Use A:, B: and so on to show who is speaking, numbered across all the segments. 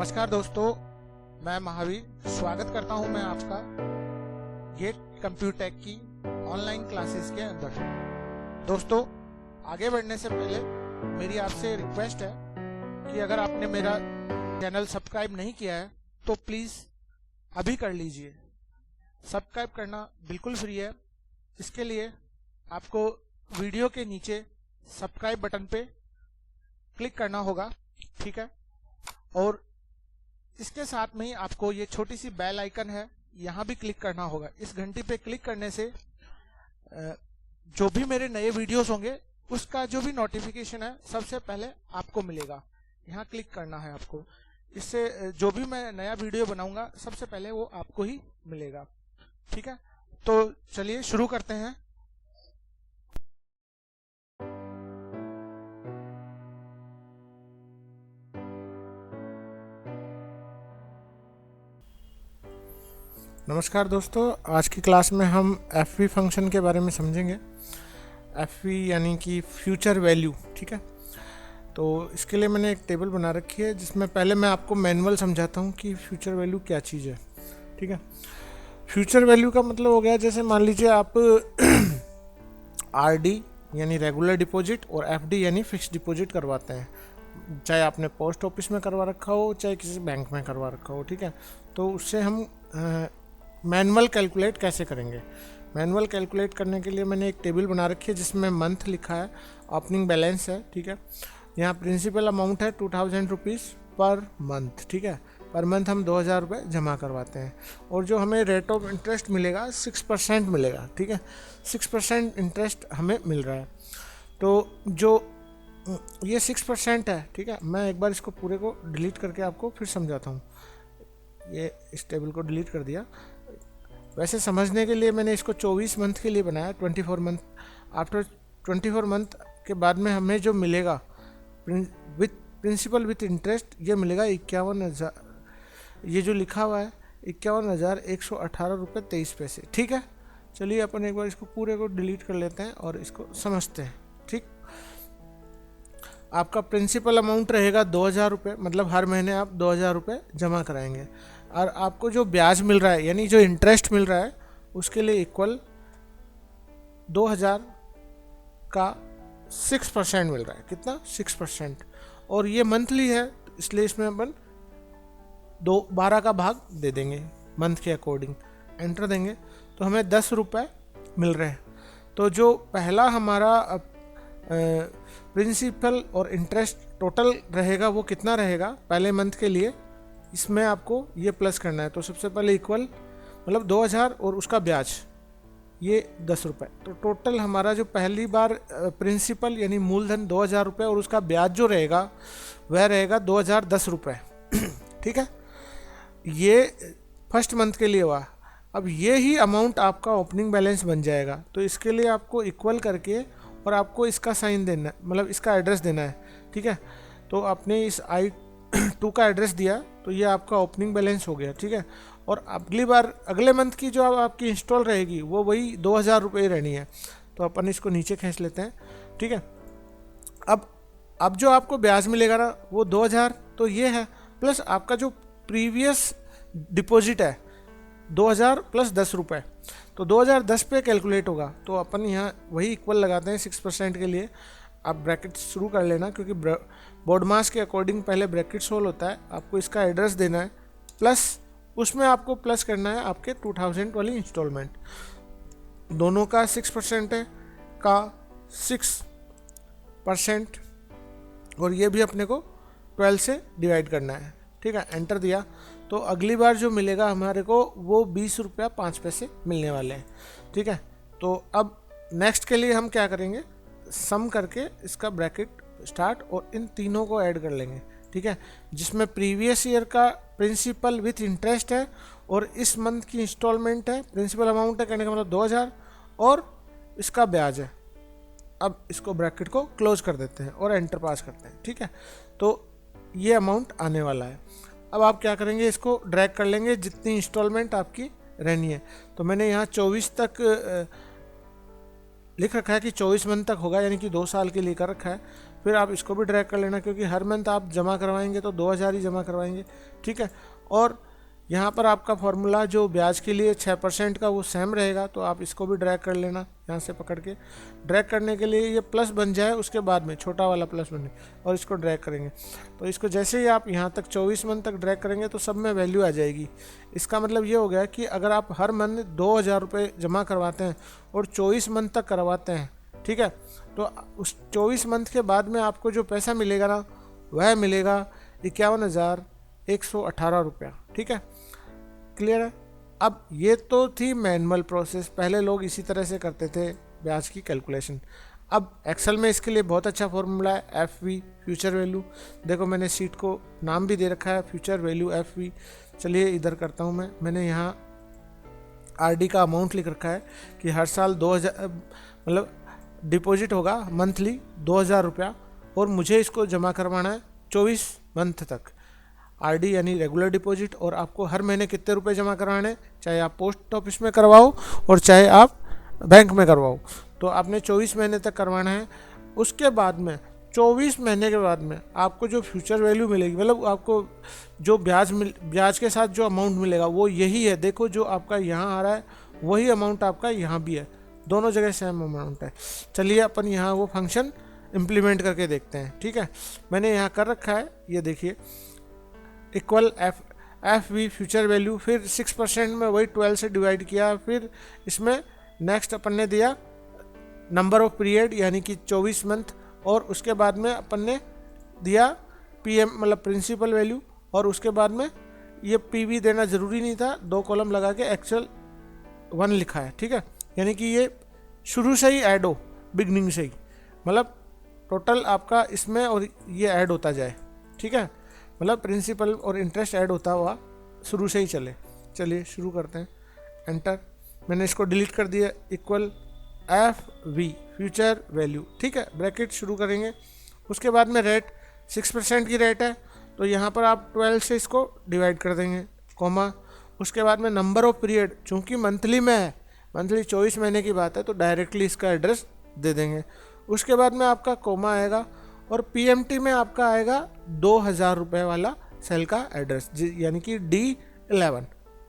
A: नमस्कार दोस्तों, मैं महावीर स्वागत करता हूं मैं आपका गेट कंप्यूटेक की ऑनलाइन क्लासेस के अंदर। दोस्तों, आगे बढ़ने से पहले मेरी आपसे रिक्वेस्ट है कि अगर आपने मेरा चैनल सब्सक्राइब नहीं किया है तो प्लीज़ अभी कर लीजिए। सब्सक्राइब करना बिल्कुल फ्री है। इसके लिए आपको वीडियो के नीचे सब्सक्राइब बटन पे क्लिक करना होगा, ठीक है। और इसके साथ में ही आपको ये छोटी सी बेल आइकन है, यहाँ भी क्लिक करना होगा। इस घंटी पे क्लिक करने से जो भी मेरे नए वीडियोस होंगे उसका जो भी नोटिफिकेशन है सबसे पहले आपको मिलेगा। यहाँ क्लिक करना है आपको। इससे जो भी मैं नया वीडियो बनाऊंगा सबसे पहले वो आपको ही मिलेगा, ठीक है। तो चलिए शुरू करते हैं। नमस्कार दोस्तों, आज की क्लास में हम एफ फंक्शन के बारे में समझेंगे। एफ यानी कि फ्यूचर वैल्यू, ठीक है। तो इसके लिए मैंने एक टेबल बना रखी है जिसमें पहले मैं आपको मैनुअल समझाता हूँ कि फ्यूचर वैल्यू क्या चीज़ है, ठीक है। फ्यूचर वैल्यू का मतलब हो गया, जैसे मान लीजिए आप आरडी यानी रेगुलर डिपॉजिट और एफडी यानी फिक्स डिपॉजिट करवाते हैं, चाहे आपने पोस्ट ऑफिस में करवा रखा हो चाहे किसी बैंक में करवा रखा हो, ठीक है। तो उससे हम मैनुअल कैलकुलेट कैसे करेंगे। मैनुअल कैलकुलेट करने के लिए मैंने एक टेबल बना रखी है जिसमें मंथ लिखा है, ओपनिंग बैलेंस है, ठीक है। यहाँ प्रिंसिपल अमाउंट है 2000 रुपीज़ पर मंथ, ठीक है। पर मंथ हम 2000 रुपये जमा करवाते हैं और जो हमें रेट ऑफ इंटरेस्ट मिलेगा 6% मिलेगा, ठीक है। 6% इंटरेस्ट हमें मिल रहा है। तो जो ये 6% है, ठीक है। मैं एक बार इसको पूरे को डिलीट करके आपको फिर समझाता हूँ। ये इस टेबल को डिलीट कर दिया। वैसे समझने के लिए मैंने इसको 24 मंथ के लिए बनाया, 24 मंथ। आफ्टर 24 मंथ के बाद में हमें जो मिलेगा विथ प्रिंसिपल विथ इंटरेस्ट ये मिलेगा 51,000। ये जो लिखा हुआ है 51,118 रुपये 23 पैसे, ठीक है। चलिए अपन एक बार इसको पूरे को डिलीट कर लेते हैं और इसको समझते हैं, ठीक। आपका प्रिंसिपल अमाउंट रहेगा 2000 रुपये, मतलब हर महीने आप 2000 रुपये जमा कराएंगे और आपको जो ब्याज मिल रहा है यानी जो इंटरेस्ट मिल रहा है उसके लिए इक्वल 2000 का 6% मिल रहा है। कितना? 6%। और ये मंथली है इसलिए इसमें अपन 12 का भाग दे देंगे मंथ के अकॉर्डिंग, एंटर देंगे तो हमें 10 रुपये मिल रहे हैं। तो जो पहला हमारा प्रिंसिपल और इंटरेस्ट टोटल रहेगा वो कितना रहेगा पहले मंथ के लिए, इसमें आपको ये प्लस करना है। तो सबसे पहले इक्वल मतलब 2000 और उसका ब्याज ये 10 रुपये। तो टोटल हमारा जो पहली बार प्रिंसिपल यानी मूलधन 2000 रुपये और उसका ब्याज जो रहेगा वह रहेगा 2010 रुपये, ठीक है। ये फर्स्ट मंथ के लिए हुआ। अब ये ही अमाउंट आपका ओपनिंग बैलेंस बन जाएगा। तो इसके लिए आपको इक्वल करके और आपको इसका साइन देना है, मतलब इसका एड्रेस देना है, ठीक है। तो आपने इस I2 का एड्रेस दिया तो ये आपका ओपनिंग बैलेंस हो गया, ठीक है। और अगली बार अगले मंथ की जो आपकी इंस्टॉल रहेगी वो वही 2000 रुपये रहनी है। तो अपन इसको नीचे खींच लेते हैं, ठीक है। अब जो आपको ब्याज मिलेगा ना वो 2000 तो ये है, प्लस आपका जो प्रीवियस डिपॉजिट है 2000 प्लस 10 रुपये, तो 2010 पे कैलकुलेट होगा। तो अपन यहाँ वही इक्वल लगाते हैं 6% के लिए। आप ब्रैकेट शुरू कर लेना क्योंकि बोर्ड मास के अकॉर्डिंग पहले ब्रैकेट सोल्व होता है। आपको इसका एड्रेस देना है प्लस उसमें आपको प्लस करना है आपके 2000 वाली इंस्टॉलमेंट। दोनों का 6% है का 6% और ये भी अपने को 12 से डिवाइड करना है, ठीक है। एंटर दिया तो अगली बार जो मिलेगा हमारे को वो 20 रुपया 5 पैसे मिलने वाले हैं, ठीक है। तो अब नेक्स्ट के लिए हम क्या करेंगे, सम करके इसका ब्रैकेट स्टार्ट और इन तीनों को ऐड कर लेंगे, ठीक है। जिसमें प्रीवियस ईयर का प्रिंसिपल विथ इंटरेस्ट है और इस मंथ की इंस्टॉलमेंट है, प्रिंसिपल अमाउंट है कहने का मतलब 2000 और इसका ब्याज है। अब इसको ब्रैकेट को क्लोज कर देते हैं और एंटर पास करते हैं, ठीक है। तो ये अमाउंट आने वाला है। अब आप क्या करेंगे, इसको ड्रैग कर लेंगे जितनी इंस्टॉलमेंट आपकी रहनी है। तो मैंने यहाँ 24 तक लिख रखा है कि 24 मंथ तक होगा, यानी कि 2 साल के लिए कर रखा है। फिर आप इसको भी ड्रैग कर लेना, क्योंकि हर मंथ आप जमा करवाएंगे तो 2000 ही जमा करवाएंगे, ठीक है। और यहाँ पर आपका फॉर्मूला जो ब्याज के लिए 6% का वो सेम रहेगा, तो आप इसको भी ड्रैग कर लेना यहाँ से पकड़ के। ड्रैग करने के लिए ये प्लस बन जाए, उसके बाद में छोटा वाला प्लस बने, और इसको ड्रैग करेंगे। तो इसको जैसे ही आप यहाँ तक 24 मंथ तक ड्रैग करेंगे तो सब में वैल्यू आ जाएगी। इसका मतलब ये हो गया कि अगर आप हर मंथ 2000 रुपये जमा करवाते हैं और 24 मंथ तक करवाते हैं, ठीक है, तो उस 24 मंथ के बाद में आपको जो पैसा मिलेगा ना, वह मिलेगा 51,118 रुपया, ठीक है। क्लियर है। अब ये तो थी मैनुअल प्रोसेस, पहले लोग इसी तरह से करते थे ब्याज की कैलकुलेशन। अब एक्सेल में इसके लिए बहुत अच्छा फॉर्मूला है, FV फ्यूचर वैल्यू। देखो मैंने सीट को नाम भी दे रखा है फ्यूचर वैल्यू FV। चलिए इधर करता हूँ मैंने यहाँ RD का अमाउंट लिख रखा है कि हर साल 2000 मतलब डिपॉजिट होगा मंथली 2000 रुपया, और मुझे इसको जमा करवाना है 24 मंथ तक। RD यानी रेगुलर डिपॉजिट, और आपको हर महीने कितने रुपए जमा करवाने, चाहे आप पोस्ट ऑफिस में करवाओ और चाहे आप बैंक में करवाओ, तो आपने 24 महीने तक करवाना है। उसके बाद में 24 महीने के बाद में आपको जो फ्यूचर वैल्यू मिलेगी, मतलब आपको जो ब्याज के साथ जो अमाउंट मिलेगा वो यही है। देखो जो आपका यहाँ आ रहा है वही अमाउंट आपका यहाँ भी है, दोनों जगह सेम अमाउंट है। चलिए अपन यहाँ वो फंक्शन इम्प्लीमेंट करके देखते हैं, ठीक है। मैंने यहाँ कर रखा है, ये देखिए, इक्वल FV फ्यूचर वैल्यू, फिर 6% में वही 12 से डिवाइड किया, फिर इसमें नेक्स्ट अपन ने दिया नंबर ऑफ पीरियड यानी कि 24 मंथ, और उसके बाद में अपन ने दिया PM मतलब प्रिंसिपल वैल्यू, और उसके बाद में ये PV देना ज़रूरी नहीं था, 2 कॉलम लगा के एक्चुअल 1 लिखा है, ठीक है। यानी कि ये शुरू से ही ऐड हो, बिगनिंग से ही, मतलब टोटल आपका इसमें और ये ऐड होता जाए, ठीक है। मतलब प्रिंसिपल और इंटरेस्ट ऐड होता हुआ शुरू से ही चले। चलिए शुरू करते हैं, एंटर। मैंने इसको डिलीट कर दिया, इक्वल FV फ्यूचर वैल्यू, ठीक है, ब्रैकेट शुरू करेंगे। उसके बाद में रेट 6% की रेट है, तो यहाँ पर आप 12 से इसको डिवाइड कर देंगे, कॉमा। उसके बाद में नंबर ऑफ पीरियड, चूँकि मंथली में है, मंथली 24 महीने की बात है, तो डायरेक्टली इसका एड्रेस दे देंगे। उसके बाद में आपका कॉमा आएगा, और PMT में आपका आएगा 2000 रुपये वाला सेल का एड्रेस, यानी कि D11,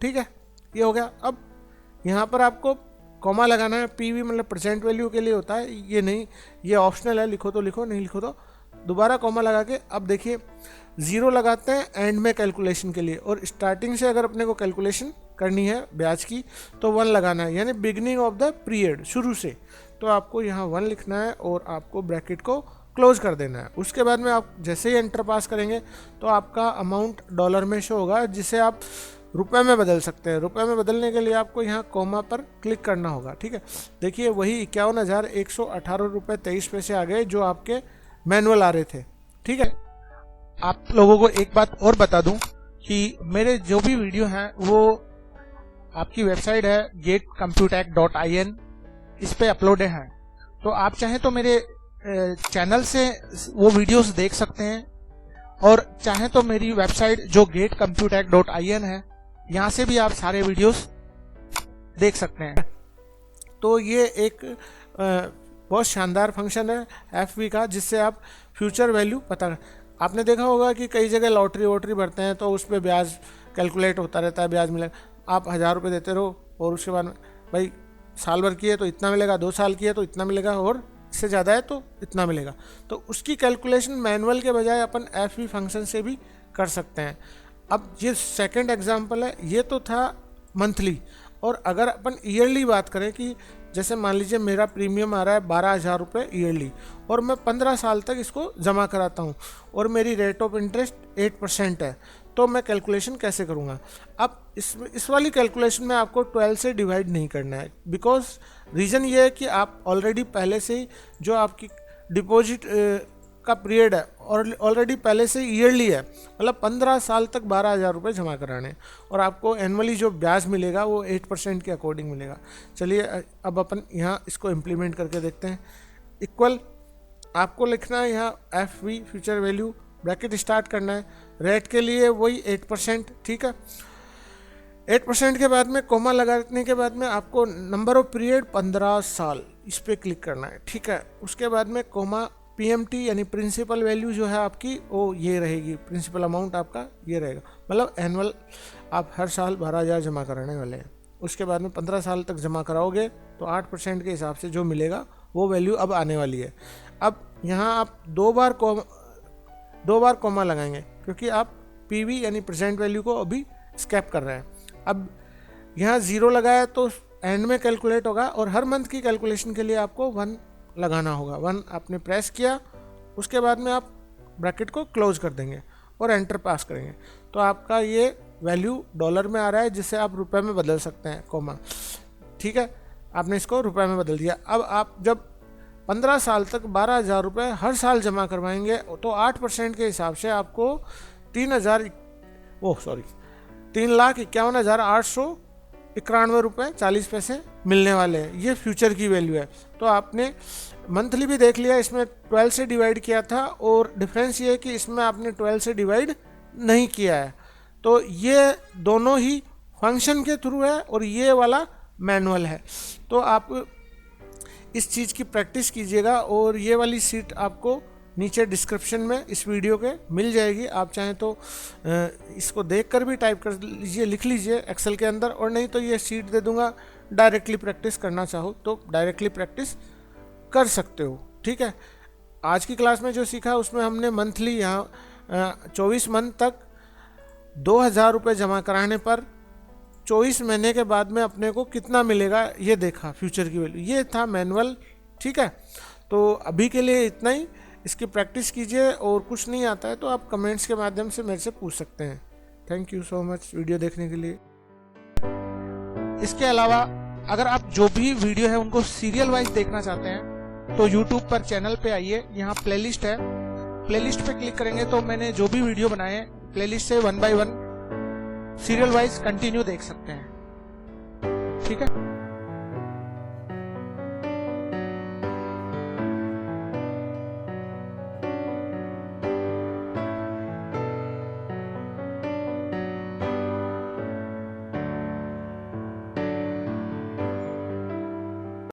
A: ठीक है। ये हो गया। अब यहाँ पर आपको कॉमा लगाना है, PV मतलब परसेंट वैल्यू के लिए होता है, ये नहीं, ये ऑप्शनल है, लिखो तो लिखो, नहीं लिखो तो दोबारा कॉमा लगा के। अब देखिए 0 लगाते हैं एंड में कैलकुलेशन के लिए, और स्टार्टिंग से अगर अपने को कैलकुलेशन करनी है ब्याज की तो 1 लगाना है, यानी बिगनिंग ऑफ द पीरियड, शुरू से। तो आपको यहाँ 1 लिखना है और आपको ब्रैकेट को क्लोज कर देना है। उसके बाद में आप जैसे ही एंटर पास करेंगे तो आपका अमाउंट डॉलर में शो होगा, जिसे आप रुपए में बदल सकते हैं। रुपए में बदलने के लिए आपको यहाँ कॉमा पर क्लिक करना होगा, ठीक है। देखिए वही 51,118 रुपये 23 पैसे आ गए जो आपके मैनुअल आ रहे थे, ठीक है। आप लोगों को एक बात और बता दूं कि मेरे जो भी वीडियो हैं वो आपकी वेबसाइट है getcomputech.in, इस पे अपलोड है। तो आप चाहें तो मेरे चैनल से वो वीडियोस देख सकते हैं, और चाहें तो मेरी वेबसाइट जो getcomputech.in है, यहाँ से भी आप सारे वीडियोस देख सकते हैं। तो ये एक बहुत शानदार फंक्शन है FV का, जिससे आप फ्यूचर वैल्यू पता। आपने देखा होगा कि कई जगह लॉटरी वॉटरी भरते हैं तो उस पर ब्याज कैलकुलेट होता रहता है, ब्याज मिलेगा। आप 1000 रुपये देते रहो, और उसके बाद भाई साल भर की है तो इतना मिलेगा, 2 साल की है तो इतना मिलेगा, और इससे ज़्यादा है तो इतना मिलेगा। तो उसकी कैलकुलेशन मैनुअल के बजाय अपन FV फंक्शन से भी कर सकते हैं। अब ये सेकंड एग्जांपल है, ये तो था मंथली। और अगर अपन ईयरली बात करें कि जैसे मान लीजिए मेरा प्रीमियम आ रहा है 12,000 रुपये ईयरली, और मैं 15 साल तक इसको जमा कराता हूँ, और मेरी रेट ऑफ इंटरेस्ट 8% है, तो मैं कैलकुलेशन कैसे करूँगा। अब इस वाली कैलकुलेशन में आपको 12 से डिवाइड नहीं करना है, बिकॉज रीज़न ये है कि आप ऑलरेडी पहले से ही जो आपकी डिपॉजिट का पीरियड है और ऑलरेडी पहले से ईयरली है, मतलब 15 साल तक 12,000 रुपये जमा कराने, और आपको एनुअली जो ब्याज मिलेगा वो 8% के अकॉर्डिंग मिलेगा। चलिए अब अपन यहाँ इसको इम्प्लीमेंट करके देखते हैं। इक्वल आपको लिखना है यहाँ FV future value, bracket start करना है, रेट के लिए वही 8%, ठीक है। 8% के बाद में कॉमा लगाने के बाद में आपको नंबर ऑफ पीरियड 15 साल, इस पर क्लिक करना है, ठीक है। उसके बाद में कॉमा पीएमटी यानी प्रिंसिपल वैल्यू जो है आपकी वो ये रहेगी, प्रिंसिपल अमाउंट आपका ये रहेगा। मतलब एनुअल आप हर साल 12,000 जमा कराने वाले हैं। उसके बाद में 15 साल तक जमा कराओगे तो 8% के हिसाब से जो मिलेगा वो वैल्यू अब आने वाली है। अब यहाँ आप दो बार कॉमा लगाएंगे क्योंकि आप पीवी यानी प्रेजेंट वैल्यू को अभी स्कैप कर रहे हैं। अब यहाँ 0 लगाया तो एंड में कैलकुलेट होगा और हर मंथ की कैलकुलेशन के लिए आपको 1 लगाना होगा। 1 आपने प्रेस किया, उसके बाद में आप ब्रैकेट को क्लोज कर देंगे और एंटर पास करेंगे तो आपका ये वैल्यू डॉलर में आ रहा है जिससे आप रुपए में बदल सकते हैं, कॉमा। ठीक है, आपने इसको रुपए में बदल दिया। अब आप जब 15 साल तक 12,000 रुपये हर साल जमा करवाएंगे तो 8% के हिसाब से आपको 3,51,891 रुपये 40 पैसे मिलने वाले हैं। ये फ्यूचर की वैल्यू है। तो आपने मंथली भी देख लिया, इसमें 12 से डिवाइड किया था और डिफरेंस ये है कि इसमें आपने 12 से डिवाइड नहीं किया है। तो ये दोनों ही फंक्शन के थ्रू है और ये वाला मैनुअल है। तो आप इस चीज़ की प्रैक्टिस कीजिएगा और ये वाली सीट आपको नीचे डिस्क्रिप्शन में इस वीडियो के मिल जाएगी। आप चाहें तो इसको देखकर भी टाइप कर लीजिए, लिख लीजिए एक्सेल के अंदर, और नहीं तो ये सीट दे दूंगा, डायरेक्टली प्रैक्टिस करना चाहो तो डायरेक्टली प्रैक्टिस कर सकते हो। ठीक है, आज की क्लास में जो सीखा उसमें हमने मंथली यहाँ 24 मंथ तक 2,000 रुपये जमा कराने पर 24 महीने के बाद में अपने को कितना मिलेगा ये देखा, फ्यूचर की वैल्यू। ये था मैनुअल। ठीक है, तो अभी के लिए इतना ही। इसकी प्रैक्टिस कीजिए और कुछ नहीं आता है तो आप कमेंट्स के माध्यम से मेरे से पूछ सकते हैं। Thank you so much video देखने के लिए। इसके अलावा अगर आप जो भी वीडियो है उनको सीरियल वाइज देखना चाहते हैं तो YouTube पर चैनल पे आइए, यहाँ प्लेलिस्ट है, प्लेलिस्ट पे क्लिक करेंगे तो मैंने जो भी वीडियो बनाए हैं प्लेलिस्ट से 1 by 1 सीरियल वाइज कंटिन्यू देख सकते हैं। ठीक है।